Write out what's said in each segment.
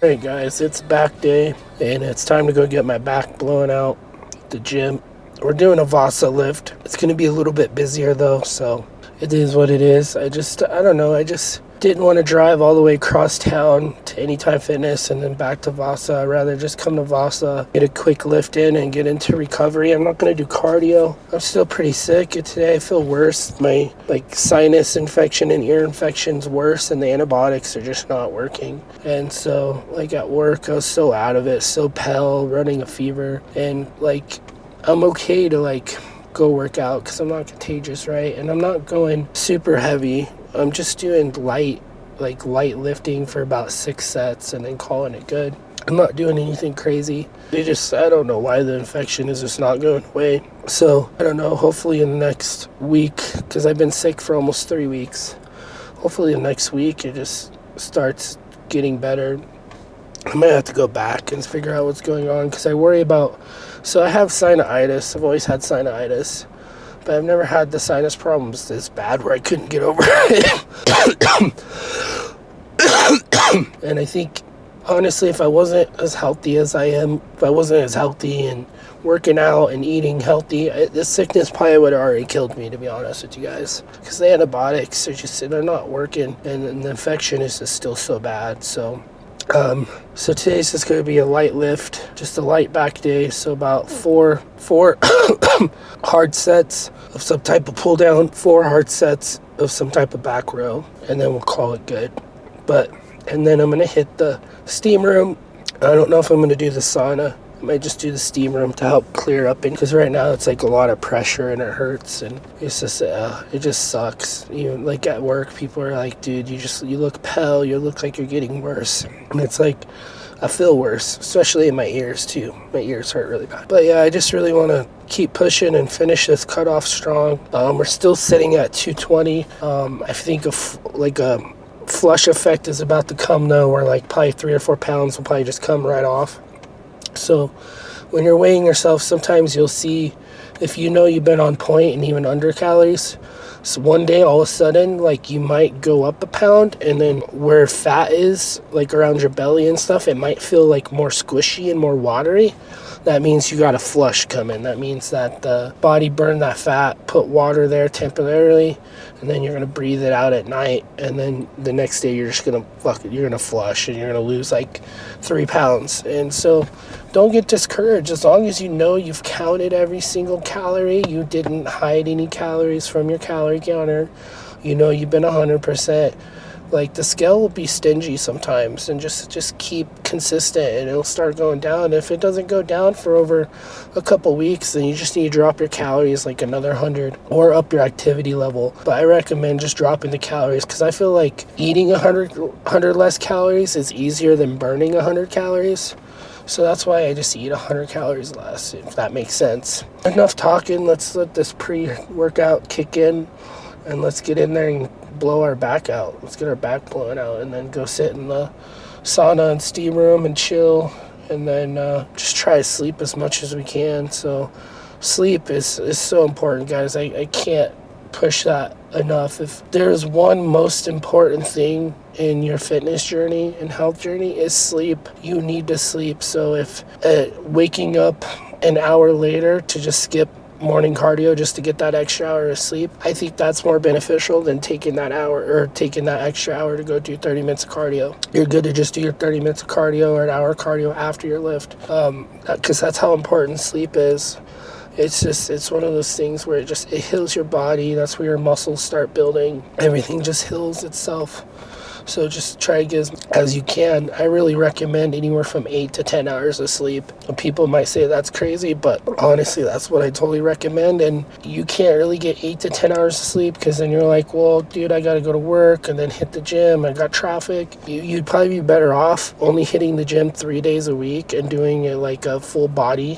Hey guys, it's back day and it's time to go get my back blown out at the gym. We're doing a Vasa lift. It's going to be a little bit busier though, so it is what it is. I don't know, I just didn't want to drive all the way across town to Anytime Fitness and then back to Vasa. I'd rather just come to Vasa, get a quick lift in and get into recovery. I'm not going to do cardio. I'm still pretty sick. And today I feel worse. My sinus infection and ear infection's worse and the antibiotics are just not working. And so at work I was so out of it, so pale, running a fever, and I'm okay to go work out because I'm not contagious, right? And I'm not going super heavy. I'm just doing light lifting for about 6 sets and then calling it good. I'm not doing anything crazy. I don't know why the infection is just not going away. So I don't know, hopefully in the next week, because I've been sick for almost 3 weeks, hopefully the next week it just starts getting better. I might have to go back and figure out what's going on because I worry about, so I have sinusitis. I've always had sinusitis, but I've never had the sinus problems this bad where I couldn't get over it. And I think, honestly, if I wasn't as healthy as I am, if I wasn't as healthy and working out and eating healthy, this sickness probably would have already killed me, to be honest with you guys. Because the antibiotics they're not working, and the infection is just still so bad. So today's just going to be a light lift, just a light back day. So about four hard sets of some type of pull down, 4 hard sets of some type of back row, and then we'll call it good. And then I'm going to hit the steam room. I don't know if I'm going to do the sauna. I might just do the steam room to help clear up, because right now it's a lot of pressure and it hurts, and it's just it just sucks. Even at work, people are like, dude, you look pale, you look like you're getting worse. And it's I feel worse, especially in my ears too. My ears hurt really bad. But yeah, I just really want to keep pushing and finish this cutoff strong. We're still sitting at 220. I think a flush effect is about to come though, where probably 3 or 4 pounds will probably just come right off. So when you're weighing yourself, sometimes you'll see if you've been on point and even under calories. So one day all of a sudden you might go up a pound, and then where fat is around your belly and stuff, it might feel more squishy and more watery. That means you got a flush coming. That means that the body burned that fat, put water there temporarily, and then you're gonna breathe it out at night, and then the next day you're just gonna flush, and you're gonna lose 3 pounds. And so don't get discouraged. As long as you've counted every single calorie, you didn't hide any calories from your calorie counter, you've been 100%. The scale will be stingy sometimes, and just keep consistent and it'll start going down. If it doesn't go down for over a couple weeks, then you just need to drop your calories another 100 or up your activity level. But I recommend just dropping the calories, because I feel eating 100 less calories is easier than burning 100 calories. So that's why I just eat 100 calories less, if that makes sense. Enough talking. Let's let this pre-workout kick in, and let's get in there and blow our back out. Let's get our back blown out, and then go sit in the sauna and steam room and chill, and then just try to sleep as much as we can. So sleep is so important, guys. I can't push that enough. If there's one most important thing in your fitness journey and health journey, is sleep. You need to sleep. So if waking up an hour later to just skip morning cardio just to get that extra hour of sleep, I think that's more beneficial than taking that extra hour to go do 30 minutes of cardio. You're good to just do your 30 minutes of cardio or an hour of cardio after your lift, because that's how important sleep is. It's one of those things where it heals your body. That's where your muscles start building. Everything just heals itself. So just try to get as you can. I really recommend anywhere from 8 to 10 hours of sleep. People might say that's crazy, but honestly, that's what I totally recommend. And you can't really get 8 to 10 hours of sleep, because then you're like, well, dude, I got to go to work and then hit the gym. I got traffic. You'd probably be better off only hitting the gym 3 days a week and doing it a full body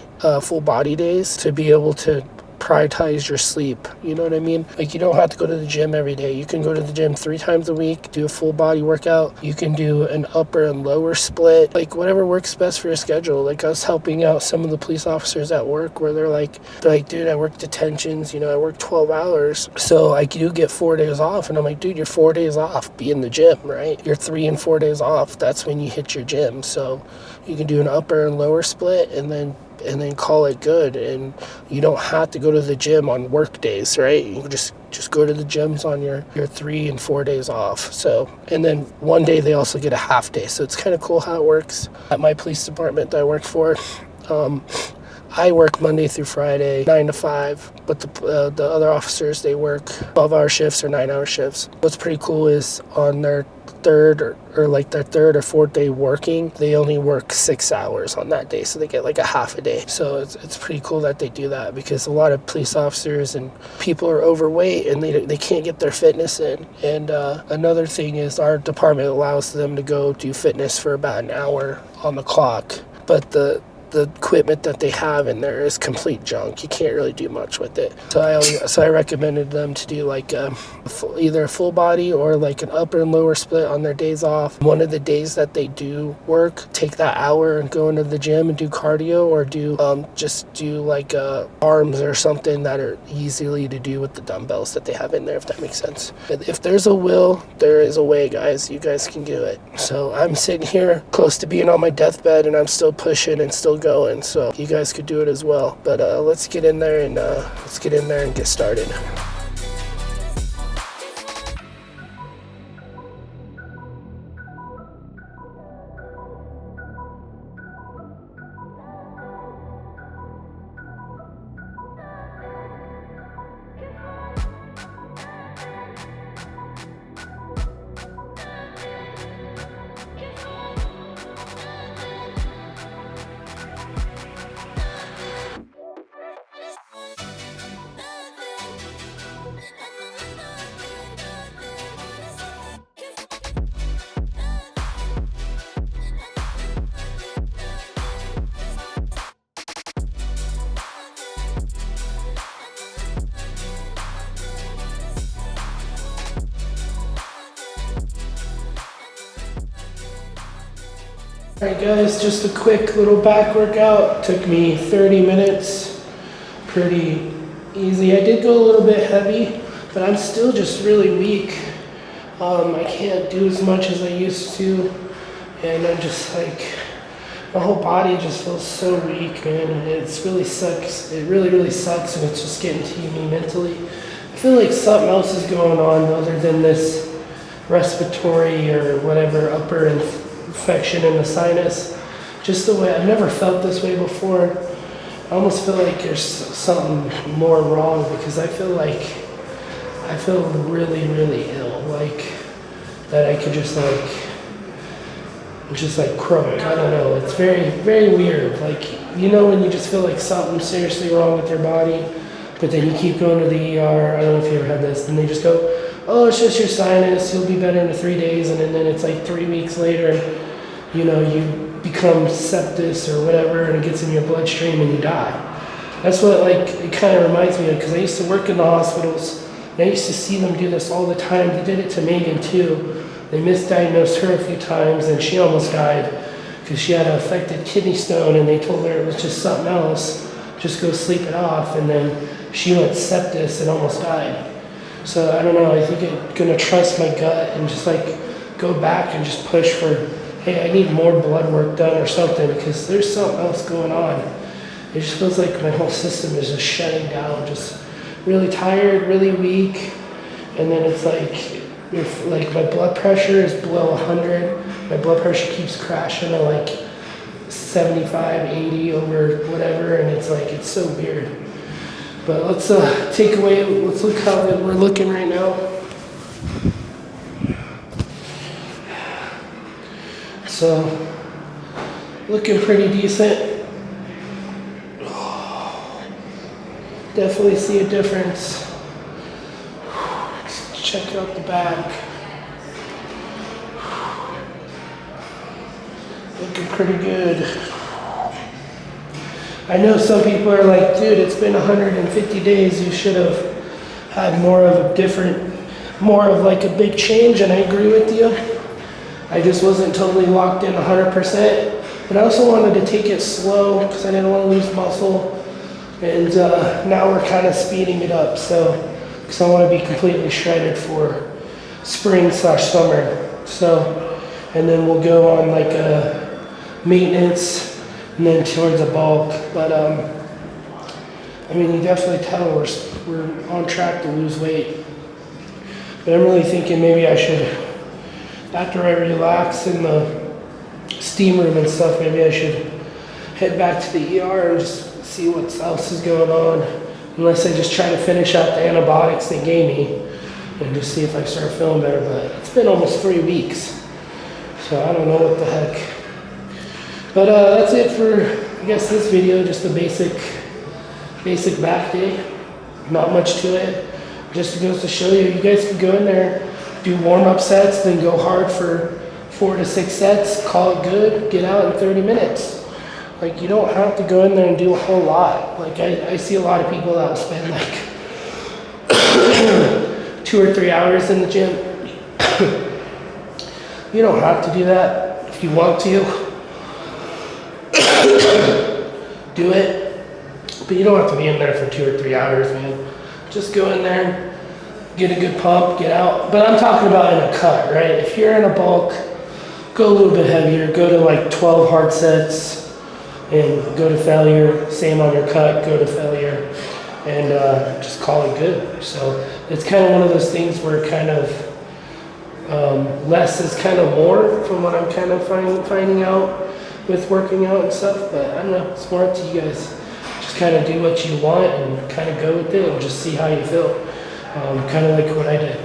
days, to be able to prioritize your sleep. You know what I mean? Like, you don't have to go to the gym every day. You can go to the gym 3 times a week, do a full body workout. You can do an upper and lower split, like whatever works best for your schedule. Like, I was helping out some of the police officers at work where they're like, dude, I work detentions, you know, I work 12 hours. So I do get 4 days off. And I'm like, dude, you're 4 days off. Be in the gym, right? You're 3 and 4 days off. That's when you hit your gym. So you can do an upper and lower split and then call it good. And you don't have to go to the gym on work days, right? You can just go to the gyms on your 3 and 4 days off. So, and then one day they also get a half day. So it's kind of cool how it works. At my police department that I work for, I work Monday through Friday, 9 to 5, but the other officers, they work 12-hour shifts or 9-hour shifts. What's pretty cool is on their third or fourth day working, they only work 6 hours on that day, so they get like a half a day. So it's pretty cool that they do that, because a lot of police officers and people are overweight and they can't get their fitness in. And another thing is our department allows them to go do fitness for about an hour on the clock, but the equipment that they have in there is complete junk. You can't really do much with it. So I recommended them to do like either a full body or like an upper and lower split on their days off. One of the days that they do work, take that hour and go into the gym and do cardio, or just do like arms or something that are easily to do with the dumbbells that they have in there, if that makes sense. If there's a will, there is a way, guys. You guys can do it. So I'm sitting here close to being on my deathbed and I'm still pushing and still going, so you guys could do it as well. But let's get in there and get started. Alright guys, just a quick little back workout. Took me 30 minutes. Pretty easy. I did go a little bit heavy, but I'm still just really weak. I can't do as much as I used to, and I'm just like, my whole body just feels so weak, man. It really sucks. It really, really sucks, and it's just getting to me mentally. I feel like something else is going on other than this respiratory or whatever upper infection in the sinus. Just the way, I've never felt this way before. I almost feel like there's something more wrong, because I feel really, really ill, like that I could just croak. I don't know. It's very, very weird. Like, you know, when you just feel like something's seriously wrong with your body, but then you keep going to the ER. I don't know if you ever had this. And they just go, oh, it's just your sinus. You'll be better in 3 days. And then it's like 3 weeks later, you know, you become sepsis or whatever, and it gets in your bloodstream and you die. That's what, like, it kind of reminds me of, because I used to work in the hospitals, and I used to see them do this all the time. They did it to Megan too. They misdiagnosed her a few times, and she almost died because she had an affected kidney stone, and they told her it was just something else. Just go sleep it off, and then she went sepsis and almost died. So I don't know, I think I'm gonna trust my gut and just like go back and just push for, hey, I need more blood work done or something, because there's something else going on. It just feels like my whole system is just shutting down, just really tired, really weak. And then it's like my blood pressure is below 100. My blood pressure keeps crashing to like 75, 80 over whatever, and it's like, it's so weird. But let's let's look how we're looking right now. So, looking pretty decent. Definitely see a difference. Let's check out the back. Looking pretty good. I know some people are like, dude, it's been 150 days. You should have had more of like a big change, and I agree with you. I just wasn't totally locked in 100%, but I also wanted to take it slow because I didn't want to lose muscle, and now we're kind of speeding it up, so because I want to be completely shredded for spring/summer. So, and then we'll go on like a maintenance and then towards a bulk, but I mean, you definitely tell we're on track to lose weight. But I'm really thinking maybe I should, after I relax in the steam room and stuff, maybe I should head back to the ER and just see what else is going on. Unless I just try to finish out the antibiotics they gave me and just see if I start feeling better. But it's been almost 3 weeks, so I don't know what the heck. But that's it for, I guess, this video. Just a basic back day. Not much to it. Just goes to show you, you guys can go in there, do warm-up sets, then go hard for 4 to 6 sets, call it good, get out in 30 minutes. Like, you don't have to go in there and do a whole lot. Like, I see a lot of people that will spend like 2 or 3 hours in the gym. You don't have to do that. If you want to, do it. But you don't have to be in there for 2 or 3 hours, man. Just go in there, get a good pump, get out. But I'm talking about in a cut, right? If you're in a bulk, go a little bit heavier. Go to like 12 hard sets and go to failure. Same on your cut, go to failure. And just call it good. So it's kind of one of those things where kind of less is kind of more from what I'm kind of finding out with working out and stuff. But I don't know, it's more up to you guys. Just kind of do what you want and kind of go with it and just see how you feel. Kind of like what I did.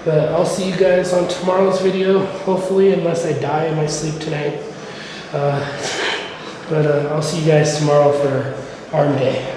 But I'll see you guys on tomorrow's video, hopefully, unless I die in my sleep tonight. But I'll see you guys tomorrow for arm day.